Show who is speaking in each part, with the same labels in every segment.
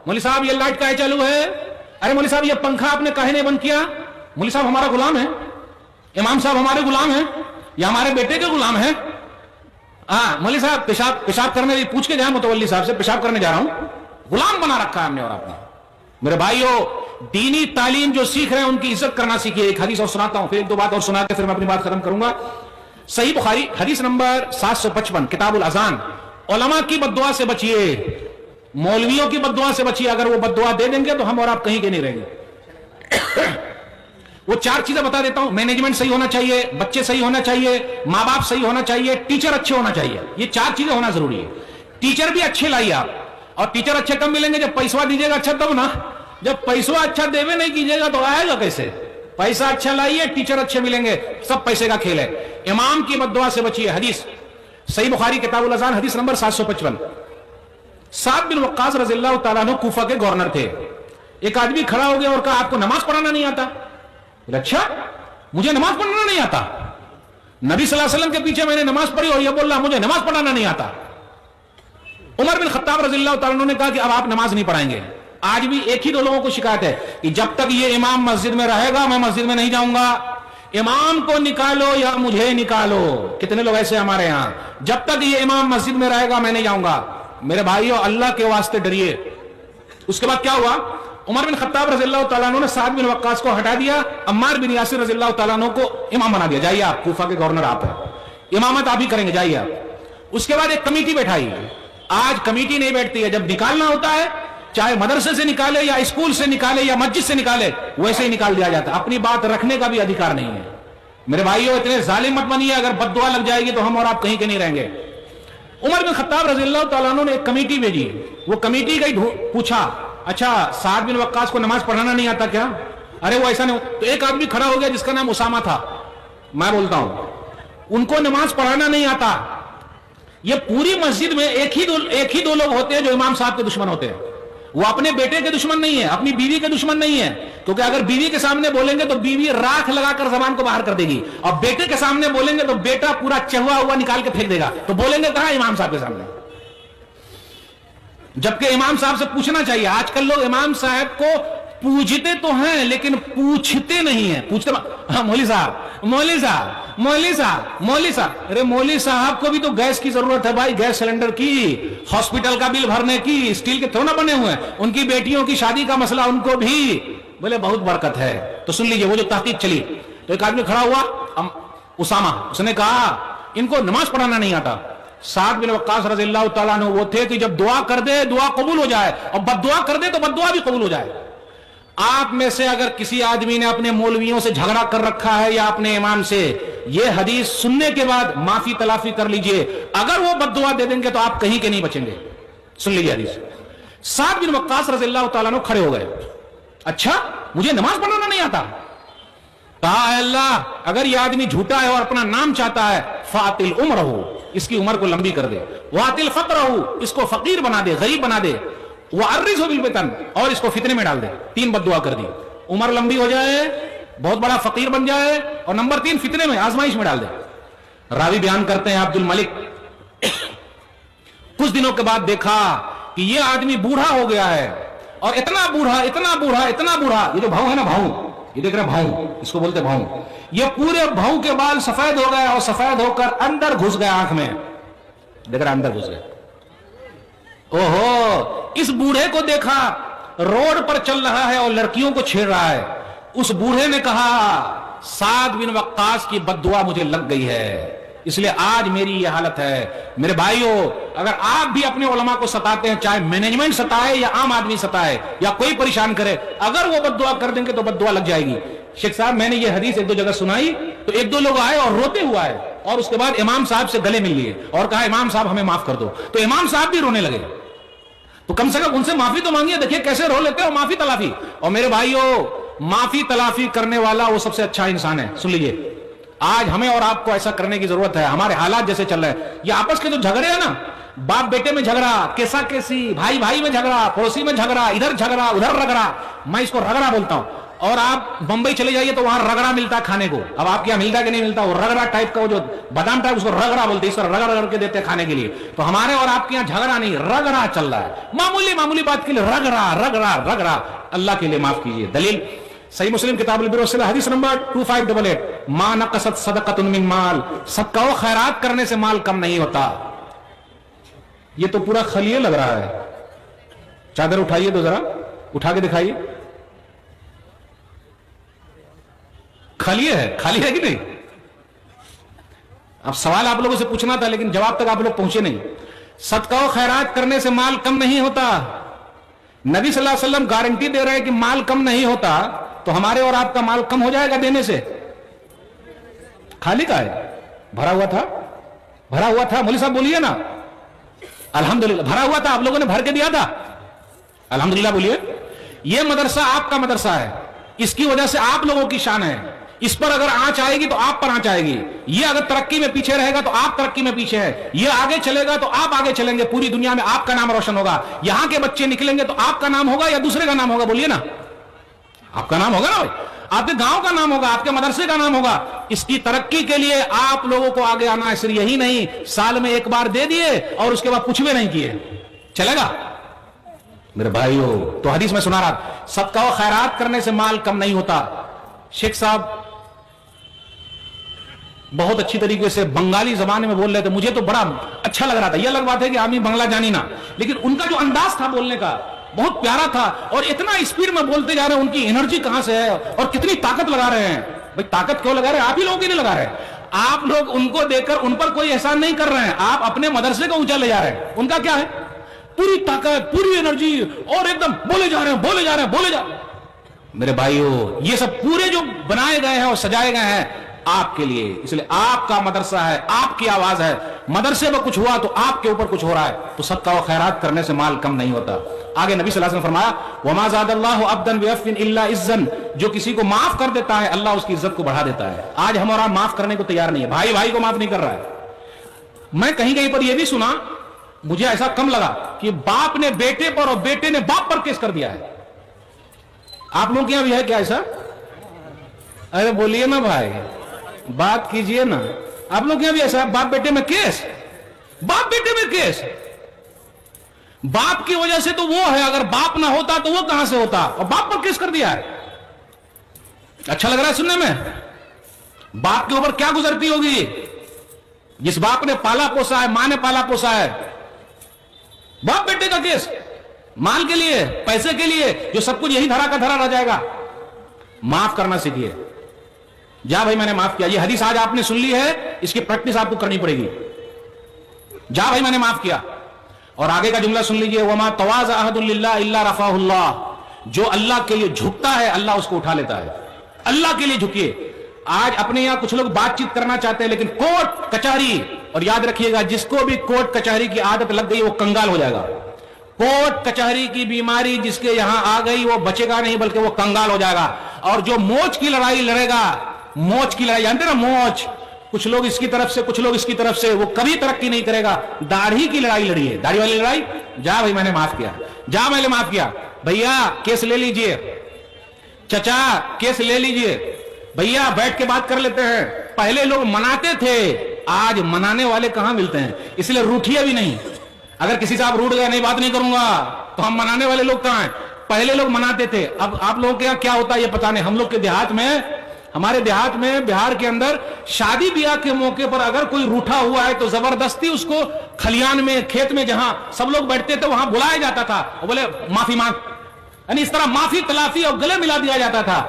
Speaker 1: मौलवी साहब ये लाइट काहे चालू है, अरे मौलवी साहब ये पंखा आपने काहे नहीं बंद किया, मौलवी साहब हमारा गुलाम है, इमाम साहब हमारे गुलाम है या हमारे बेटे के गुलाम है। हाँ मौलवी साहब पेशाब करने पूछ के गया मुतवल्ली साहब से, पेशाब करने जा रहा हूं, गुलाम बना रखा है हमने और आपने। मेरे भाइयों, दीनी तालीम जो सीख रहे हैं उनकी इज्जत करना सीखिए। एक हदीस और सुनाता हूं, फिर एक दो बात और सुना के फिर मैं अपनी बात खत्म करूंगा। सही बुखारी हदीस नंबर 755 किताबुल अजान। उलमा की बद्दुआ से बचिए, मौलवियों की बद्दुआ से बचिए। अगर वो बद्दुआ दे देंगे तो हम और आप कहीं के नहीं रहेंगे। वो 4 चीजें बता देता हूं। मैनेजमेंट सही होना चाहिए, बच्चे सही होना चाहिए, माँ बाप सही होना चाहिए, टीचर अच्छे होना चाहिए। ये 4 चीजें होना जरूरी है। टीचर भी अच्छे लाइए आप, और टीचर अच्छे कब मिलेंगे, जब पैसा दीजिएगा अच्छा तब ना। जब पैसा अच्छा देवे नहीं कीजिएगा तो आएगा कैसे। पैसा अच्छा लाइए, टीचर अच्छे मिलेंगे, सब पैसे का खेल है। इमाम की बद्दुआ से बचिए। हदीस सही बुखारी किताबुल अज़ान हदीस नंबर 755। साद बिन वक्कास रज़ियल्लाहु ताला अन्हु कूफा के गवर्नर थे। एक आदमी खड़ा हो गया और कहा आपको नमाज पढ़ाना नहीं आता। अच्छा, मुझे नमाज पढ़ना नहीं आता। नबी सल्लल्लाहु अलैहि वसल्लम के पीछे मैंने नमाज पढ़ी और यह बोल रहा मुझे नमाज पढ़ाना नहीं आता। उमर बिन खत्ताब रज़ियल्लाहु ताला अन्हु ने कहा कि अब आप नमाज नहीं पढ़ाएंगे। आज भी एक ही 2 लोगों को शिकायत है कि जब तक ये इमाम मस्जिद में रहेगा मैं मस्जिद में नहीं जाऊंगा। इमाम को निकालो या मुझे निकालो। कितने लोग ऐसे हमारे यहां, जब तक ये इमाम मस्जिद में रहेगा मैं नहीं जाऊंगा। मेरे भाइयों, अल्लाह के वास्ते डरिए। उसके बाद क्या हुआ, उमर बिन खत्ताब रज़ियल्लाहु ताला अन्हु ने साद बिन वक्कास को हटा दिया, अम्मार बिन यासिर रज़ियल्लाहु ताला अन्हु को इमाम बना दिया। जाइए आप, कूफा के गवर्नर आप हैं, इमामत आप ही करेंगे, जाइए आप। उसके बाद एक कमेटी बैठाई। आज कमेटी नहीं बैठती है, जब निकालना होता है चाहे मदरसे से निकाले या स्कूल से निकाले या मस्जिद से निकाले, वैसे ही निकाल दिया जाता है। अपनी बात रखने का भी अधिकार नहीं है। मेरे भाइयों, इतने जालिम मत बनिए, अगर बद्दुआ लग जाएगी तो हम और आप कहीं के नहीं रहेंगे। उमर बिन खत्ताब रज़ियल्लाहु ताला अन्हु ने एक कमेटी भेजी। वो कमेटी गई, पूछा अच्छा साद बिन वक्कास को नमाज पढ़ाना नहीं आता क्या? अरे वो ऐसा नहीं। तो एक आदमी खड़ा हो गया जिसका नाम उसामा था, मैं बोलता हूं, उनको नमाज पढ़ाना नहीं आता। ये पूरी मस्जिद में एक ही दो लोग होते हैं जो इमाम साहब के दुश्मन होते हैं। वो अपने बेटे के दुश्मन नहीं है, अपनी बीवी के दुश्मन नहीं है, क्योंकि अगर बीवी के सामने बोलेंगे तो बीवी राख लगाकर जबान को बाहर कर देगी, और बेटे के सामने बोलेंगे तो बेटा पूरा चहुआ हुआ निकाल के फेंक देगा। तो बोलेंगे कहां? इमाम साहब के सामने। जबकि इमाम साहब से पूछना चाहिए। आजकल लोग इमाम साहब को पूछते तो हैं लेकिन पूछते नहीं है। पूछते हाँ, मौलवी साहब, मौलवी साहब, मौलवी साहब, मौलवी साहब। अरे मौलवी साहब को भी तो गैस की जरूरत है भाई, गैस सिलेंडर की, हॉस्पिटल का बिल भरने की, स्टील के थोड़ा बने हुए हैं, उनकी बेटियों की शादी का मसला, उनको भी बोले बहुत बरकत है। तो सुन लीजिए, वो जो तहकीक चली तो एक आदमी खड़ा हुआ, उसामा, उसने कहा इनको नमाज पढ़ाना नहीं आता। साद बिन वक्कास रज़ियल्लाहु ताला अन्हु वो थे कि जब दुआ कर दे दुआ कबूल हो जाए, और बद्दुआ कर दे तो बद्दुआ भी कबूल हो जाए। आप में से अगर किसी आदमी ने अपने मौलवियों से झगड़ा कर रखा है या अपने इमाम से, यह हदीस सुनने के बाद माफी तलाफी कर लीजिए। अगर वो बद्दुआ दे देंगे तो आप कहीं के नहीं बचेंगे। सुन लीजिए हदीस। साद बिन वक्कास रज़ियल्लाहु ताला अन्हु खड़े हो गए। अच्छा, मुझे नमाज पढ़ाना नहीं आता। कहा अल्लाह, अगर यह आदमी झूठा है और अपना नाम चाहता है, फातिल उम्र हो, इसकी उम्र को लंबी कर दे, वातिल फक्र हो, इसको फकीर बना दे, गरीब बना दे, वारिज़हु बिल फितन, और इसको फितने में डाल दे। 3 बद्दुआ कर दी। उम्र लंबी हो जाए, बहुत बड़ा फकीर बन जाए, और नंबर 3 फितने में, आजमाइश में डाल दे। रावी बयान करते हैं अब्दुल मलिक, कुछ दिनों के बाद देखा कि यह आदमी बूढ़ा हो गया है, और इतना बूढ़ा, इतना बूढ़ा, इतना बूढ़ा, ये जो भाऊ है ना, भाऊ, ये देख रहे भाऊ, इसको बोलते भाऊ, ये पूरे भाऊ के बाल सफेद हो गए और सफेद होकर अंदर घुस गया, आंख में देख रहा अंदर घुस गया। ओहो, इस बूढ़े को देखा रोड पर चल रहा है और लड़कियों को छेड़ रहा है। उस बूढ़े ने कहा साद बिन वक्कास की बद्दुआ मुझे लग गई है, इसलिए आज मेरी यह हालत है। मेरे भाइयों, अगर आप भी अपने उलमा को सताते हैं, चाहे मैनेजमेंट सताए या आम आदमी सताए या कोई परेशान करे, अगर वो बद्दुआ कर देंगे तो बद्दुआ लग जाएगी। शेख साहब, मैंने ये हदीस 1-2 जगह सुनाई तो 1-2 लोग आए और रोते हुए आए, और उसके बाद इमाम साहब से गले मिल लिए और कहा इमाम साहब हमें माफ कर दो। तो इमाम साहब भी रोने लगे। तो कम से कम उनसे माफी तो मांगिए, देखिए कैसे रो लेते हो, माफी तलाफी। और मेरे भाइयों, माफी तलाफी करने वाला वो सबसे अच्छा इंसान है। सुन लीजिए, आज हमें और आपको ऐसा करने की जरूरत है। हमारे हालात जैसे चल रहे हैं, ये आपस के जो झगड़े हैं ना, बाप बेटे में झगड़ा, केसा केसी, भाई भाई में झगड़ा, पड़ोसी में झगड़ा, इधर झगड़ा उधर रगड़ा, मैं इसको रगड़ा बोलता हूं। اور آپ بمبئی چلے جائیے تو وہاں رگڑا ملتا ہے کھانے کو. اب آپ کے یہاں ملتا کہ نہیں ملتا؟ وہ رگڑا ٹائپ کا, وہ جو بادام ٹائپ, اس کو رگڑا بولتے ہیں, اس پر رگڑ رگڑ کے دیتے ہیں کھانے کے لیے. تو ہمارے اور آپ کے یہاں جھگڑا نہیں, رگڑا چل رہا ہے, معمولی بات کے لیے رگڑا. اللہ کے لیے معاف کیجیے. دلیل صحیح مسلم کتاب البر والصلہ حدیث نمبر 2588, ما نقصت صدقۃ من مال, صدقہ و خیرات کرنے سے مال کم نہیں ہوتا. یہ تو پورا خلیے لگ رہا ہے. چادر اٹھائیے تو ذرا, اٹھا کے دکھائیے. خالی ہے کہ نہیں؟ اب سوال آپ لوگوں سے پوچھنا تھا لیکن جواب تک آپ لوگ پہنچے نہیں. صدقہ و خیرات کرنے سے مال کم نہیں ہوتا. نبی صلی اللہ علیہ وسلم گارنٹی دے رہے ہیں کہ مال کم نہیں ہوتا, تو ہمارے اور آپ کا مال کم ہو جائے گا دینے سے؟ خالی کا ہے, بھرا ہوا تھا. مولوی صاحب بولیے نا الحمدللہ. بھرا ہوا تھا, آپ لوگوں نے بھر کے دیا تھا الحمدللہ. بولیے. یہ مدرسہ آپ کا مدرسہ ہے, اس کی وجہ سے آپ لوگوں کی شان ہے. اس پر اگر آنچ آئے گی تو آپ پر آنچ آئے گی. یہ اگر ترقی میں پیچھے رہے گا تو آپ ترقی میں پیچھے ہے. یہ آگے چلے گا تو آپ آگے چلیں گے. پوری دنیا میں آپ کا نام روشن ہوگا. یہاں کے بچے نکلیں گے تو آپ کا نام ہوگا یا دوسرے کا نام ہوگا؟ بولیے نا. آپ کا نام ہوگا نا بھائی, آپ کے گاؤں کا نام ہوگا, آپ کے مدرسے کا نام ہوگا. اس کی ترقی کے لیے آپ لوگوں کو آگے آنا ہے. صرف یہی نہیں, سال میں ایک بار دے دیے اور اس کے بعد کچھ بھی نہیں کیے, چلے گا میرے بھائیو؟ تو حدیث میں سنا رہا, صدقہ و خیرات کرنے سے مال کم نہیں ہوتا. شیخ صاحب بہت اچھی طریقے سے بنگالی زبان میں بول رہے تھے, مجھے تو بڑا اچھا لگ رہا تھا. یہ الگ بات ہے کہ آمی بنگلہ جانی نا, لیکن ان کا جو انداز تھا بولنے کا بہت پیارا تھا. اور اتنا اسپیڈ میں بولتے جا رہے ہیں, ان کی انرجی کہاں سے ہے اور کتنی طاقت لگا رہے ہیں. بھائی طاقت کیوں لگا رہے ہیں؟ آپ ہی لوگوں کی نہیں لگا رہے. آپ لوگ ان کو دیکھ کر ان پر کوئی احسان نہیں کر رہے ہیں, آپ اپنے مدرسے کو اونچا لے جا رہے ہیں. ان کا کیا ہے؟ پوری طاقت, پوری انرجی, اور ایک دم بولے جا رہے ہیں. میرے بھائیو, یہ سب پورے جو بنائے گئے ہیں اور سجائے گئے ہیں آپ کے لیے. اس لیے آپ کا مدرسہ ہے, آپ کی آواز ہے. مدرسے میں کچھ ہوا تو آپ کے اوپر کچھ ہو رہا ہے. تو صدقہ و خیرات کرنے سے مال کم نہیں ہوتا. آگے نبی صلی اللہ علیہ وسلم فرمایا, وما زاد اللہ عبدا بعفو الا عزا, جو کسی کو معاف کر دیتا ہے اللہ اس کی عزت کو بڑھا دیتا ہے. آج ہم اور آپ معاف کرنے کو تیار نہیں ہے. بھائی کو معاف نہیں کر رہا ہے. میں کہیں پر یہ بھی سنا, مجھے ایسا کم لگا کہ باپ نے بیٹے پر اور بیٹے نے باپ پر کیس کر دیا ہے. آپ لوگوں کے یہاں بھی ہے کیا ایسا؟ ارے بولیے نا بھائی, بات کیجئے نا. آپ لوگ کے یہاں بھی ایسا, باپ بیٹے میں کیس, باپ بیٹے میں کیس. باپ کی وجہ سے تو وہ ہے, اگر باپ نہ ہوتا تو وہ کہاں سے ہوتا, اور باپ پر کیس کر دیا ہے. اچھا لگ رہا ہے سننے میں؟ باپ کے اوپر کیا گزرتی ہوگی جس باپ نے پالا پوسا ہے, ماں نے پالا پوسا ہے. باپ بیٹے کا کیس, مال کے لیے, پیسے کے لیے, جو سب کچھ یہی دھرا کا دھرا رہ جائے گا. معاف کرنا سیکھیے. جا بھائی میں نے معاف کیا. یہ حدیث آج آپ نے سن لی ہے, اس کی پریکٹس آپ کو کرنی پڑے گی. جا بھائی میں نے معاف کیا. اور آگے کا جملہ سن لیجئے, وما تواضع احد للہ الا رفعہ اللہ, جو اللہ کے لیے جھکتا ہے اللہ اس کو اٹھا لیتا ہے. اللہ کے لیے جھکیے. آج اپنے یہاں کچھ لوگ بات چیت کرنا چاہتے ہیں لیکن کوٹ کچہری, اور یاد رکھیے گا جس کو بھی کوٹ کچہری کی عادت لگ گئی وہ کنگال ہو جائے گا. کوٹ کچہری کی بیماری جس کے یہاں آ گئی وہ بچے گا نہیں بلکہ وہ کنگال ہو جائے گا. اور جو موچ کی لڑائی لڑے گا, موچ کی لڑائی جانتے نا, موچ, کچھ لوگ اس کی طرف سے کچھ لوگ اس کی طرف سے, وہ کبھی ترقی نہیں کرے گا. داڑھی کی لڑائی لڑی ہے, داڑھی والی لڑائی. جا بھائی میں نے معاف کیا, جا میں نے معاف کیا. بھیا کیس لے لیجئے, چچا کیس لے لیجئے, بھیا بیٹھ کے بات کر لیتے ہیں. پہلے لوگ مناتے تھے, آج منانے والے کہاں ملتے ہیں, اس لیے روٹھیے بھی نہیں. اگر کسی سے آپ روٹ گئے, نہیں بات نہیں کروں گا, تو ہم منانے والے لوگ کہاں ہیں؟ پہلے لوگ مناتے تھے. اب آپ لوگوں کے یہاں کیا ہوتا ہے یہ پتا نہیں. ہم لوگ کے دیہات میں, ہمارے دیہات میں بہار کے اندر شادی بیاہ کے موقع پر اگر کوئی روٹھا ہوا ہے تو زبردستی اس کو کھلیان میں, کھیت میں جہاں سب لوگ بیٹھتے تھے وہاں بلایا جاتا تھا, بولے معافی مانگ, یعنی اس طرح معافی تلافی اور گلے ملا دیا جاتا تھا.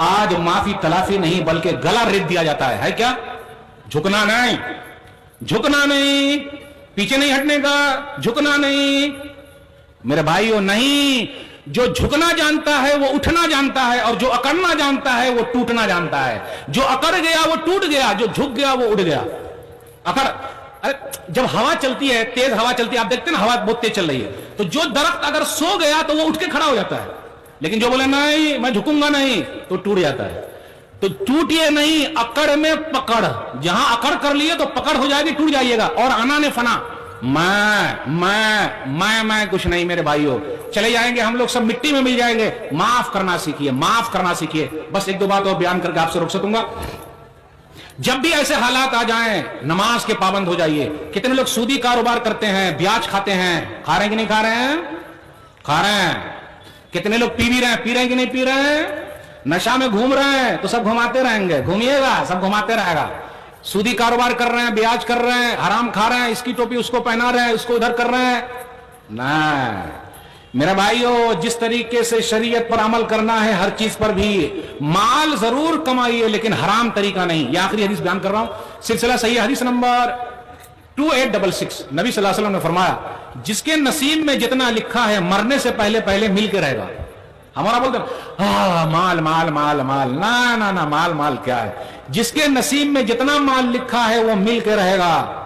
Speaker 1: آج معافی تلافی نہیں بلکہ گلا ریت دیا جاتا ہے. کیا جھکنا نہیں, جھکنا نہیں, پیچھے نہیں ہٹنے کا, جھکنا نہیں. میرے بھائیو نہیں, جو جھکنا جانتا ہے وہ اٹھنا جانتا ہے, اور جو اکڑنا جانتا ہے وہ ٹوٹنا جانتا ہے. جو اکڑ گیا وہ ٹوٹ گیا, جو جھک گیا وہ اڑ گیا. اکڑ, جب ہوا چلتی ہے, تیز ہوا چلتی ہے, آپ دیکھتے ہیں نا ہوا بہت تیز چل رہی ہے, تو جو درخت اگر سو گیا تو وہ اٹھ کے کھڑا ہو جاتا ہے. لیکن جو بولے نہیں میں جھکوں گا نہیں, تو ٹوٹ جاتا ہے. تو ٹوٹیے نہیں, اکڑ میں پکڑ. جہاں اکڑ کر لیے تو پکڑ ہو جائے گی, ٹوٹ جائیے گا. اور آنا نے فنا, मैं कुछ नहीं मेरे भाइयों, चले जाएंगे हम लोग, सब मिट्टी में मिल जाएंगे। माफ करना सीखिए, माफ करना सीखिए। बस एक दो बात और बयान करके आपसे रुक सकूंगा। जब भी ऐसे हालात आ जाएं, नमाज के पाबंद हो जाइए। कितने लोग सूदी कारोबार करते हैं, ब्याज खाते हैं, खा रहे हैं कि नहीं खा रहे हैं? खा रहे हैं। कितने लोग पी भी रहे हैं, पी रहे हैं कि नहीं पी रहे हैं? नशा में घूम रहे हैं तो सब घुमाते रहेंगे, घूमिएगा सब घुमाते रहेगा। सूदी कारोबार कर रहे हैं, ब्याज कर रहे हैं, हराम खा रहे हैं, इसकी टोपी उसको पहना रहे हैं, उसको उधर कर रहे हैं ना। मेरे भाइयों, जिस तरीके से शरीयत पर अमल करना है, हर चीज पर भी माल जरूर कमाइए, लेकिन हराम तरीका नहीं। ये आखिरी हदीस बयान कर रहा हूं, सिलसिला सही हदीस नंबर 2866। नबी सल्लल्लाहु अलैहि वसल्लम ने फरमाया, जिसके नसीब में जितना लिखा है, मरने से पहले पहले मिल के रहेगा। हमारा बोलते माल माल माल माल, ना ना ना, माल माल क्या है? जिसके नसीब में जितना माल लिखा है वो मिल के रहेगा।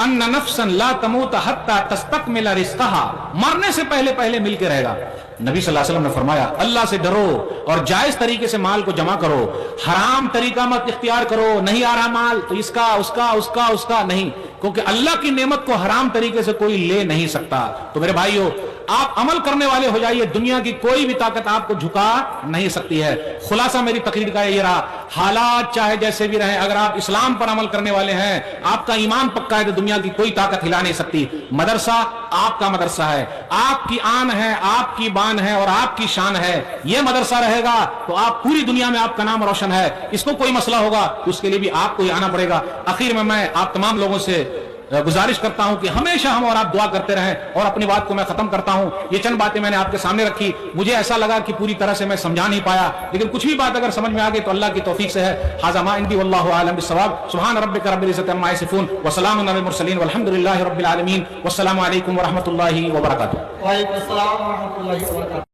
Speaker 1: अन्ना नफ्सन ला तमूत हत्ता तस्तकमिला रिज़्क़हा, मरने से पहले पहले मिल के रहेगा। नबी सल्लल्लाहु अलैहि वसल्लम ने फरमाया, अल्लाह से डरो और जायज तरीके से माल को जमा करो, हराम तरीका मत इख्तियार करो। नहीं आ रहा माल तो इसका उसका उसका उसका नहीं, क्योंकि अल्लाह की नेमत को हराम तरीके से कोई ले नहीं सकता। तो मेरे भाइयों, आप अमल करने वाले हो जाइए, दुनिया की कोई भी ताकत आपको झुका नहीं सकती है। खुलासा मेरी तकरीर का ये रहा, हालात चाहे जैसे भी रहे, अगर आप इस्लाम पर अमल करने वाले हैं, आपका ईमान पक्का है, तो दुनिया की कोई ताकत हिला नहीं सकती। मदरसा आपका मदरसा है, आपकी आन है, आपकी बान है और आपकी शान है। यह मदरसा रहेगा तो आप पूरी दुनिया में आपका नाम रोशन है। इसको कोई मसला होगा तो उसके लिए भी आपको ही आना पड़ेगा। आखिर में मैं आप तमाम लोगों से गुजारिश करता हूं कि हमेशा हम और आप दुआ करते रहें। और अपनी बात को मैं खत्म करता हूं। ये चंद बातें मैंने आपके सामने रखी, मुझे ऐसा लगा कि पूरी तरह से मैं समझा नहीं पाया, लेकिन कुछ भी बात अगर समझ में आ गई तो अल्लाह की तौफीक से है। हाज़ा मा इंदी वल्लाहु आलम बिस्सवाब। सुब्हान रब्बिका रब्बिल इज्जति अम्मा यसिफून व सलामुन अलल मुरसलीन वल्हम्दुलिल्लाहि रब्बिल आलमीन। वस्सलामु अलैकुम व रहमतुल्लाहि व बरकातुहू।
Speaker 2: वालेकुम अस्सलाम व रहमतुल्लाहि व बरकातुहू।